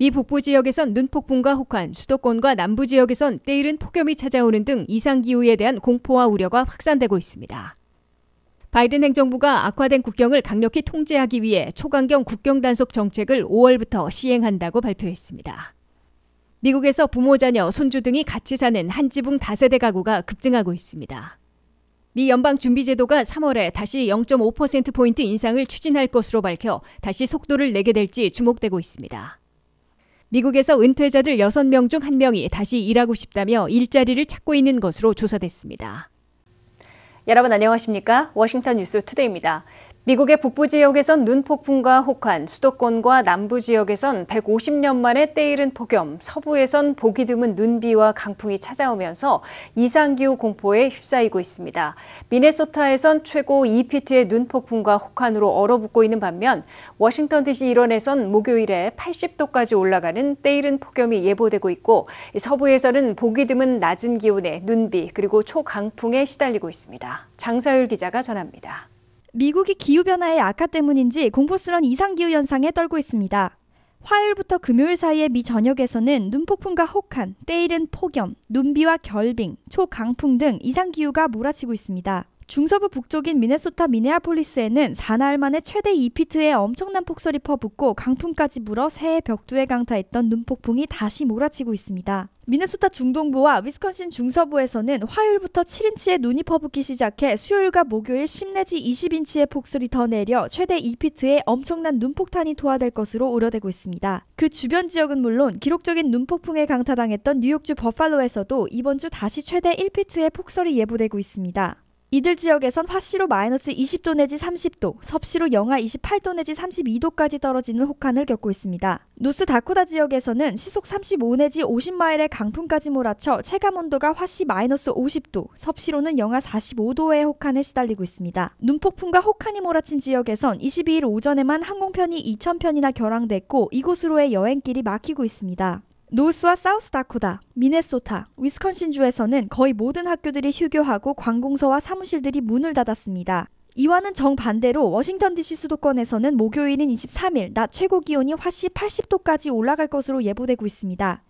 미 북부 지역에선 눈폭풍과 혹한, 수도권과 남부 지역에선 때이른 폭염이 찾아오는 등 이상기후에 대한 공포와 우려가 확산되고 있습니다. 바이든 행정부가 악화된 국경을 강력히 통제하기 위해 초강경 국경 단속 정책을 5월부터 시행한다고 발표했습니다. 미국에서 부모, 자녀, 손주 등이 같이 사는 한 지붕 다세대 가구가 급증하고 있습니다. 미 연방준비제도가 3월에 다시 0.5%포인트 인상을 추진할 것으로 밝혀 다시 속도를 내게 될지 주목되고 있습니다. 미국에서 은퇴자들 6명 중 1명이 다시 일하고 싶다며 일자리를 찾고 있는 것으로 조사됐습니다. 여러분 안녕하십니까? 워싱턴 뉴스 투데이입니다. 미국의 북부 지역에선 눈폭풍과 혹한, 수도권과 남부 지역에선 150년 만에 때이른 폭염, 서부에선 보기 드문 눈비와 강풍이 찾아오면서 이상기후 공포에 휩싸이고 있습니다. 미네소타에선 최고 2피트의 눈폭풍과 혹한으로 얼어붙고 있는 반면 워싱턴 DC 일원에선 목요일에 80도까지 올라가는 때이른 폭염이 예보되고 있고, 서부에서는 보기 드문 낮은 기온에 눈비 그리고 초강풍에 시달리고 있습니다. 장사율 기자가 전합니다. 미국이 기후변화의 악화 때문인지 공포스런 이상기후 현상에 떨고 있습니다. 화요일부터 금요일 사이의 미 전역에서는 눈폭풍과 혹한, 때이른 폭염, 눈비와 결빙, 초강풍 등 이상기후가 몰아치고 있습니다. 중서부 북쪽인 미네소타 미네아폴리스에는 사나흘 만에 최대 2피트의 엄청난 폭설이 퍼붓고 강풍까지 불어 새해 벽두에 강타했던 눈폭풍이 다시 몰아치고 있습니다. 미네소타 중동부와 위스콘신 중서부에서는 화요일부터 7인치의 눈이 퍼붓기 시작해 수요일과 목요일 10 내지 20인치의 폭설이 더 내려 최대 2피트의 엄청난 눈폭탄이 투하될 것으로 우려되고 있습니다. 그 주변 지역은 물론 기록적인 눈폭풍에 강타당했던 뉴욕주 버팔로에서도 이번 주 다시 최대 1피트의 폭설이 예보되고 있습니다. 이들 지역에선 화씨로 마이너스 20도 내지 30도, 섭씨로 영하 28도 내지 32도까지 떨어지는 혹한을 겪고 있습니다. 노스다코타 지역에서는 시속 35 내지 50마일의 강풍까지 몰아쳐 체감온도가 화씨 마이너스 50도, 섭씨로는 영하 45도의 혹한에 시달리고 있습니다. 눈폭풍과 혹한이 몰아친 지역에선 22일 오전에만 항공편이 2,000편이나 결항됐고 이곳으로의 여행길이 막히고 있습니다. 노스와 사우스다코타, 미네소타, 위스콘신주에서는 거의 모든 학교들이 휴교하고 관공서와 사무실들이 문을 닫았습니다. 이와는 정반대로 워싱턴 DC 수도권에서는 목요일인 23일 낮 최고 기온이 화씨 80도까지 올라갈 것으로 예보되고 있습니다.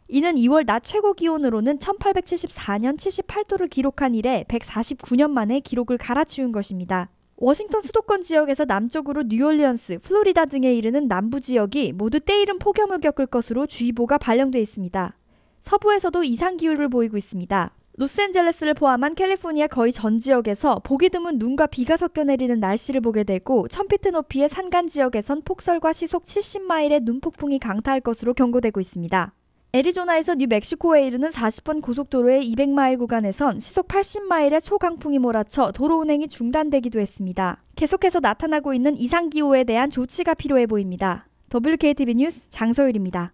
이는 2월 낮 최고 기온으로는 1874년 78도를 기록한 이래 149년 만에 기록을 갈아치운 것입니다. 워싱턴 수도권 지역에서 남쪽으로 뉴올리언스, 플로리다 등에 이르는 남부 지역이 모두 때이른 폭염을 겪을 것으로 주의보가 발령돼 있습니다. 서부에서도 이상기후를 보이고 있습니다. 로스앤젤레스를 포함한 캘리포니아 거의 전 지역에서 보기 드문 눈과 비가 섞여 내리는 날씨를 보게 되고 1000피트 높이의 산간 지역에선 폭설과 시속 70마일의 눈폭풍이 강타할 것으로 경고되고 있습니다. 애리조나에서 뉴멕시코에 이르는 40번 고속도로의 200마일 구간에선 시속 80마일의 초강풍이 몰아쳐 도로 운행이 중단되기도 했습니다. 계속해서 나타나고 있는 이상기후에 대한 조치가 필요해 보입니다. WKTV 뉴스 장서율입니다.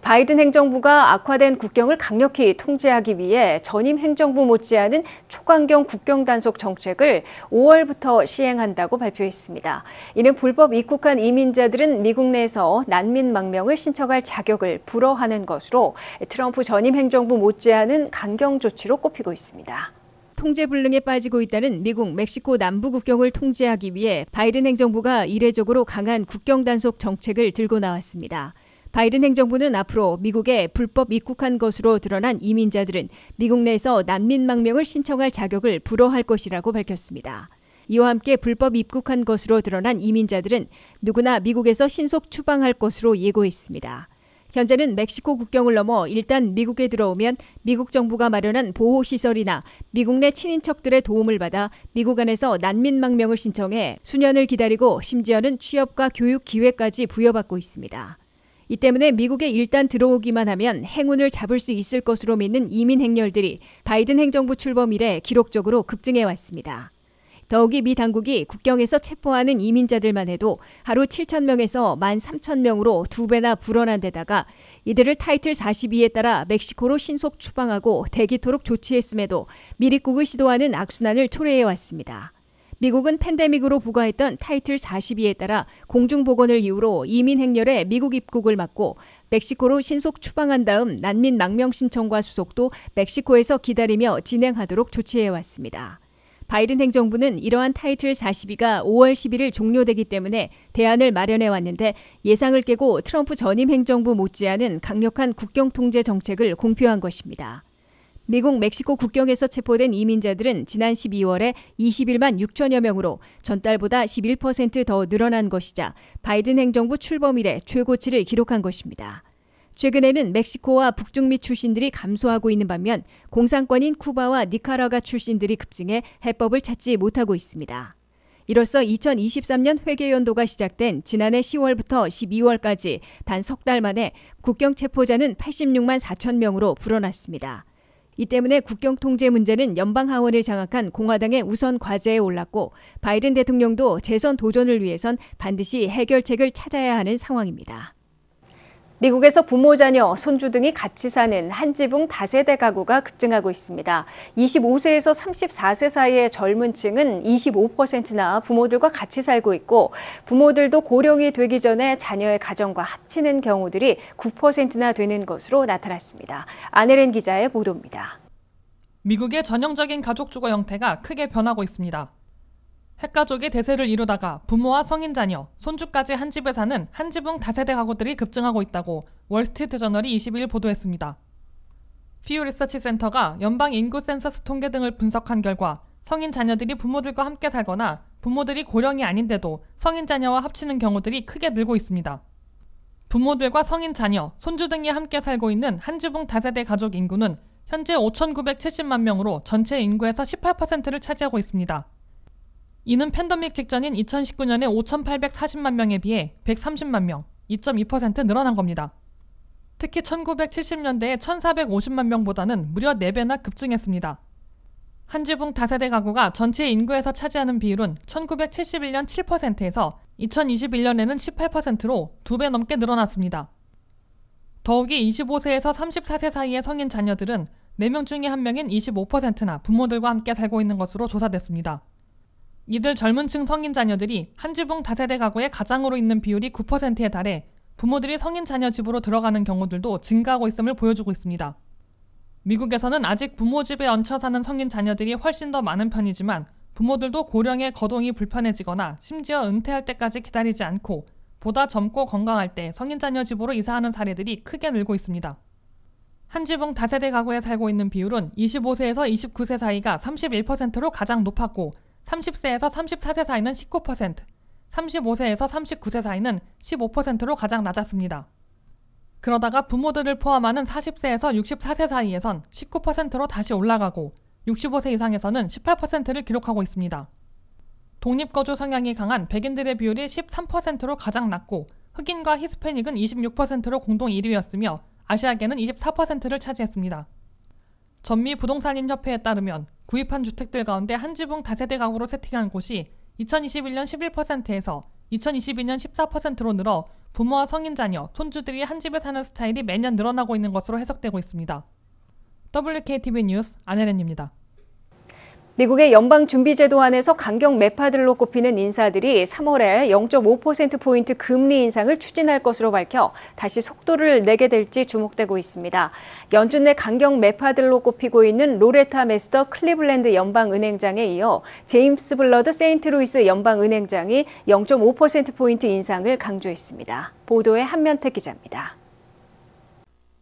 바이든 행정부가 악화된 국경을 강력히 통제하기 위해 전임 행정부 못지않은 초강경 국경 단속 정책을 5월부터 시행한다고 발표했습니다. 이는 불법 입국한 이민자들은 미국 내에서 난민 망명을 신청할 자격을 불허하는 것으로 트럼프 전임 행정부 못지않은 강경 조치로 꼽히고 있습니다. 통제불능에 빠지고 있다는 미국, 멕시코 남부 국경을 통제하기 위해 바이든 행정부가 이례적으로 강한 국경 단속 정책을 들고 나왔습니다. 바이든 행정부는 앞으로 미국에 불법 입국한 것으로 드러난 이민자들은 미국 내에서 난민 망명을 신청할 자격을 불허할 것이라고 밝혔습니다. 이와 함께 불법 입국한 것으로 드러난 이민자들은 누구나 미국에서 신속 추방할 것으로 예고했습니다. 현재는 멕시코 국경을 넘어 일단 미국에 들어오면 미국 정부가 마련한 보호시설이나 미국 내 친인척들의 도움을 받아 미국 안에서 난민 망명을 신청해 수년을 기다리고 심지어는 취업과 교육 기회까지 부여받고 있습니다. 이 때문에 미국에 일단 들어오기만 하면 행운을 잡을 수 있을 것으로 믿는 이민 행렬들이 바이든 행정부 출범 이래 기록적으로 급증해 왔습니다. 더욱이 미 당국이 국경에서 체포하는 이민자들만 해도 하루 7,000명에서 13,000명으로 2배나 불어난 데다가 이들을 타이틀 42에 따라 멕시코로 신속 추방하고 대기토록 조치했음에도 미립국을 시도하는 악순환을 초래해왔습니다. 미국은 팬데믹으로 부과했던 타이틀 42에 따라 공중보건을 이유로 이민 행렬의 미국 입국을 막고 멕시코로 신속 추방한 다음 난민 망명 신청과 수속도 멕시코에서 기다리며 진행하도록 조치해왔습니다. 바이든 행정부는 이러한 타이틀 42가 5월 11일 종료되기 때문에 대안을 마련해 왔는데 예상을 깨고 트럼프 전임 행정부 못지않은 강력한 국경 통제 정책을 공표한 것입니다. 미국 멕시코 국경에서 체포된 이민자들은 지난 12월에 21만 6천여 명으로 전달보다 11% 더 늘어난 것이자 바이든 행정부 출범 이래 최고치를 기록한 것입니다. 최근에는 멕시코와 북중미 출신들이 감소하고 있는 반면 공산권인 쿠바와 니카라과 출신들이 급증해 해법을 찾지 못하고 있습니다. 이로써 2023년 회계연도가 시작된 지난해 10월부터 12월까지 단 석 달 만에 국경 체포자는 86만 4천 명으로 불어났습니다. 이 때문에 국경 통제 문제는 연방 하원을 장악한 공화당의 우선 과제에 올랐고 바이든 대통령도 재선 도전을 위해선 반드시 해결책을 찾아야 하는 상황입니다. 미국에서 부모, 자녀, 손주 등이 같이 사는 한 지붕 다세대 가구가 급증하고 있습니다. 25세에서 34세 사이의 젊은 층은 25%나 부모들과 같이 살고 있고 부모들도 고령이 되기 전에 자녀의 가정과 합치는 경우들이 9%나 되는 것으로 나타났습니다. 안혜린 기자의 보도입니다. 미국의 전형적인 가족 주거 형태가 크게 변하고 있습니다. 핵가족이 대세를 이루다가 부모와 성인 자녀, 손주까지 한 집에 사는 한 지붕 다세대 가구들이 급증하고 있다고 월스트리트저널이 22일 보도했습니다. 퓨 리서치 센터가 연방 인구 센서스 통계 등을 분석한 결과 성인 자녀들이 부모들과 함께 살거나 부모들이 고령이 아닌데도 성인 자녀와 합치는 경우들이 크게 늘고 있습니다. 부모들과 성인 자녀, 손주 등이 함께 살고 있는 한 지붕 다세대 가족 인구는 현재 5,970만 명으로 전체 인구에서 18%를 차지하고 있습니다. 이는 팬데믹 직전인 2019년의 5,840만 명에 비해 130만 명, 2.2% 늘어난 겁니다. 특히 1970년대의 1,450만 명보다는 무려 4배나 급증했습니다. 한 지붕 다세대 가구가 전체 인구에서 차지하는 비율은 1971년 7%에서 2021년에는 18%로 2배 넘게 늘어났습니다. 더욱이 25세에서 34세 사이의 성인 자녀들은 4명 중에 1명인 25%나 부모들과 함께 살고 있는 것으로 조사됐습니다. 이들 젊은 층 성인 자녀들이 한 지붕 다세대 가구의 가장으로 있는 비율이 9%에 달해 부모들이 성인 자녀 집으로 들어가는 경우들도 증가하고 있음을 보여주고 있습니다. 미국에서는 아직 부모 집에 얹혀 사는 성인 자녀들이 훨씬 더 많은 편이지만 부모들도 고령의 거동이 불편해지거나 심지어 은퇴할 때까지 기다리지 않고 보다 젊고 건강할 때 성인 자녀 집으로 이사하는 사례들이 크게 늘고 있습니다. 한 지붕 다세대 가구에 살고 있는 비율은 25세에서 29세 사이가 31%로 가장 높았고 30세에서 34세 사이는 19%, 35세에서 39세 사이는 15%로 가장 낮았습니다. 그러다가 부모들을 포함하는 40세에서 64세 사이에선 19%로 다시 올라가고 65세 이상에서는 18%를 기록하고 있습니다. 독립거주 성향이 강한 백인들의 비율이 13%로 가장 낮고 흑인과 히스패닉은 26%로 공동 1위였으며 아시아계는 24%를 차지했습니다. 전미부동산인협회에 따르면 구입한 주택들 가운데 한 지붕 다세대 가구로 세팅한 곳이 2021년 11%에서 2022년 14%로 늘어 부모와 성인 자녀, 손주들이 한 집에 사는 스타일이 매년 늘어나고 있는 것으로 해석되고 있습니다. WKTV 뉴스 안혜련입니다. 미국의 연방준비제도 안에서 강경 매파들로 꼽히는 인사들이 3월에 0.5%포인트 금리 인상을 추진할 것으로 밝혀 다시 속도를 내게 될지 주목되고 있습니다. 연준 내 강경 매파들로 꼽히고 있는 로레타 메스터 클리블랜드 연방은행장에 이어 제임스 블러드 세인트루이스 연방은행장이 0.5%포인트 인상을 강조했습니다. 보도에 한면택 기자입니다.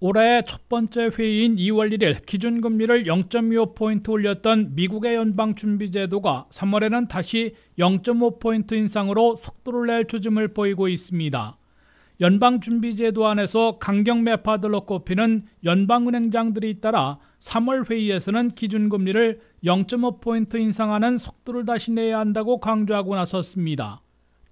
올해 첫 번째 회의인 2월 1일 기준금리를 0.25포인트 올렸던 미국의 연방준비제도가 3월에는 다시 0.5포인트 인상으로 속도를 낼 조짐을 보이고 있습니다. 연방준비제도 안에서 강경 매파들로 꼽히는 연방은행장들이 따라 3월 회의에서는 기준금리를 0.5포인트 인상하는 속도를 다시 내야 한다고 강조하고 나섰습니다.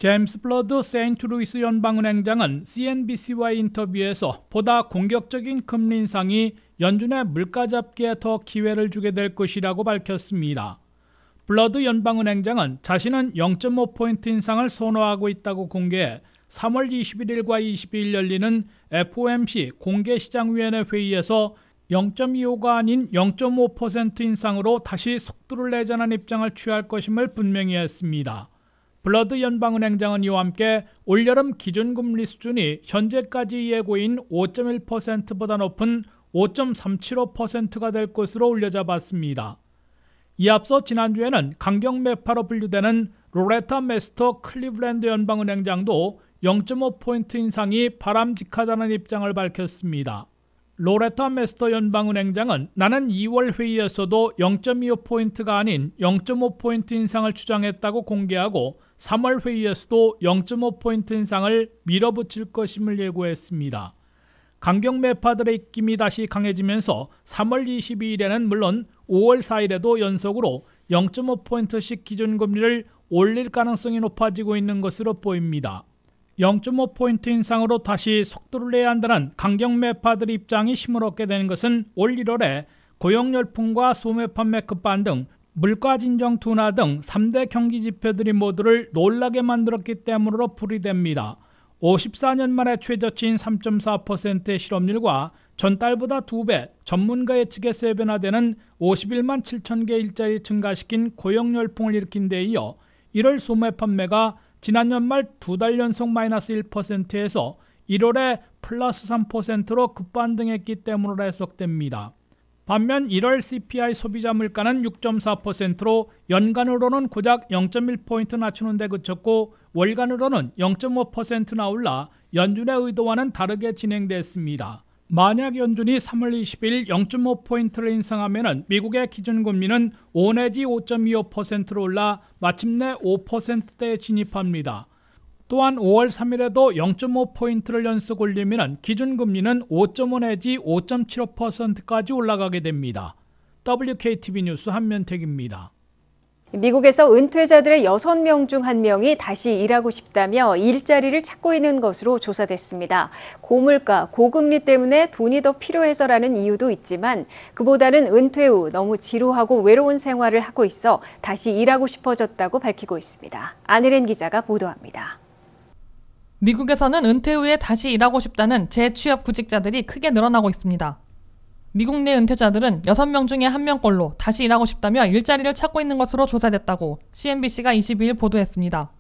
제임스 블러드 세인트루이스 연방은행장은 CNBC와의 인터뷰에서 보다 공격적인 금리 인상이 연준의 물가 잡기에 더 기회를 주게 될 것이라고 밝혔습니다. 블러드 연방은행장은 자신은 0.5포인트 인상을 선호하고 있다고 공개해 3월 21일과 22일 열리는 FOMC 공개시장위원회 회의에서 0.25가 아닌 0.5% 인상으로 다시 속도를 내자는 입장을 취할 것임을 분명히 했습니다. 블러드 연방은행장은 이와 함께 올여름 기준금리 수준이 현재까지 예고인 5.1%보다 높은 5.375%가 될 것으로 올려잡았습니다. 이 앞서 지난주에는 강경 매파로 분류되는 로레타 메스터 클리블랜드 연방은행장도 0.5포인트 인상이 바람직하다는 입장을 밝혔습니다. 로레타 메스터 연방은행장은 나는 2월 회의에서도 0.25포인트가 아닌 0.5포인트 인상을 주장했다고 공개하고 3월 회의에서도 0.5포인트 인상을 밀어붙일 것임을 예고했습니다. 강경 매파들의 입김이 다시 강해지면서 3월 22일에는 물론 5월 4일에도 연속으로 0.5포인트씩 기준금리를 올릴 가능성이 높아지고 있는 것으로 보입니다. 0.5포인트 인상으로 다시 속도를 내야 한다는 강경 매파들의 입장이 힘을 얻게 되는 것은 올 1월에 고용열풍과 소매 판매 급반 등 물가 진정 둔화 등 3대 경기 지표들이 모두를 놀라게 만들었기 때문으로 풀이됩니다. 54년 만에 최저치인 3.4%의 실업률과 전달보다 2배, 전문가 예측에 3배나 되는 51만 7천 개 일자리 증가시킨 고용열풍을 일으킨 데 이어 1월 소매 판매가 지난 연말 2달 연속 마이너스 1%에서 1월에 플러스 3%로 급반등했기 때문으로 해석됩니다. 반면 1월 CPI 소비자 물가는 6.4%로 연간으로는 고작 0.1포인트 낮추는 데 그쳤고 월간으로는 0.5%나 올라 연준의 의도와는 다르게 진행됐습니다. 만약 연준이 3월 20일 0.5포인트를 인상하면 미국의 기준금리는 5 내지 5.25%로 올라 마침내 5%대에 진입합니다. 또한 5월 3일에도 0.5포인트를 연속 올리면 기준금리는 5.5 내지 5.75%까지 올라가게 됩니다. WKTV 뉴스 한면택입니다. 미국에서 은퇴자들의 6명 중 1명이 다시 일하고 싶다며 일자리를 찾고 있는 것으로 조사됐습니다. 고물가, 고금리 때문에 돈이 더 필요해서라는 이유도 있지만 그보다는 은퇴 후 너무 지루하고 외로운 생활을 하고 있어 다시 일하고 싶어졌다고 밝히고 있습니다. 안혜린 기자가 보도합니다. 미국에서는 은퇴 후에 다시 일하고 싶다는 재취업 구직자들이 크게 늘어나고 있습니다. 미국 내 은퇴자들은 6명 중에 1명꼴로 다시 일하고 싶다며 일자리를 찾고 있는 것으로 조사됐다고 CNBC가 22일 보도했습니다.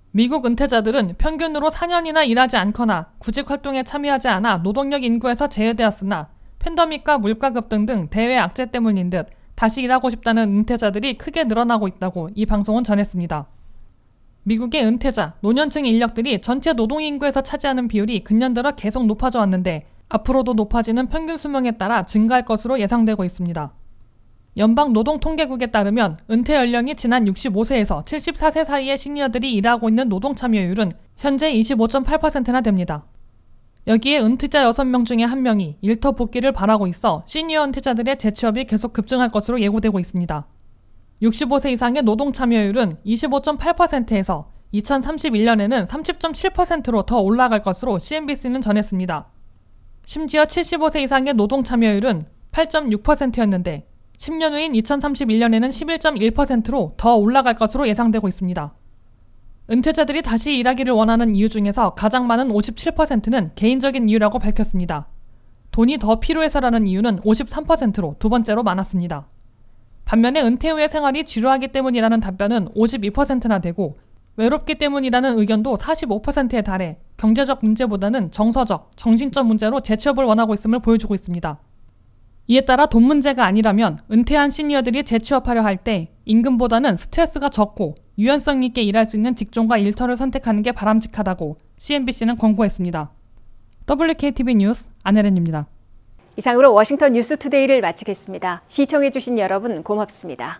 미국 은퇴자들은 평균으로 4년이나 일하지 않거나 구직 활동에 참여하지 않아 노동력 인구에서 제외되었으나 팬데믹과 물가 급등 등 대외 악재 때문인 듯 다시 일하고 싶다는 은퇴자들이 크게 늘어나고 있다고 이 방송은 전했습니다. 미국의 은퇴자, 노년층 인력들이 전체 노동 인구에서 차지하는 비율이 근년 들어 계속 높아져 왔는데 앞으로도 높아지는 평균 수명에 따라 증가할 것으로 예상되고 있습니다. 연방노동통계국에 따르면 은퇴 연령이 지난 65세에서 74세 사이의 시니어들이 일하고 있는 노동 참여율은 현재 25.8%나 됩니다. 여기에 은퇴자 6명 중에 1명이 일터 복귀를 바라고 있어 시니어 은퇴자들의 재취업이 계속 급증할 것으로 예고되고 있습니다. 65세 이상의 노동 참여율은 25.8%에서 2031년에는 30.7%로 더 올라갈 것으로 CNBC는 전했습니다. 심지어 75세 이상의 노동 참여율은 8.6%였는데 10년 후인 2031년에는 11.1%로 더 올라갈 것으로 예상되고 있습니다. 은퇴자들이 다시 일하기를 원하는 이유 중에서 가장 많은 57%는 개인적인 이유라고 밝혔습니다. 돈이 더 필요해서라는 이유는 53%로 두 번째로 많았습니다. 반면에 은퇴 후의 생활이 지루하기 때문이라는 답변은 52%나 되고 외롭기 때문이라는 의견도 45%에 달해 경제적 문제보다는 정서적, 정신적 문제로 재취업을 원하고 있음을 보여주고 있습니다. 이에 따라 돈 문제가 아니라면 은퇴한 시니어들이 재취업하려 할 때 임금보다는 스트레스가 적고 유연성 있게 일할 수 있는 직종과 일터를 선택하는 게 바람직하다고 CNBC는 권고했습니다. WKTV 뉴스 안혜린입니다. 이상으로 워싱턴 뉴스투데이를 마치겠습니다. 시청해주신 여러분 고맙습니다.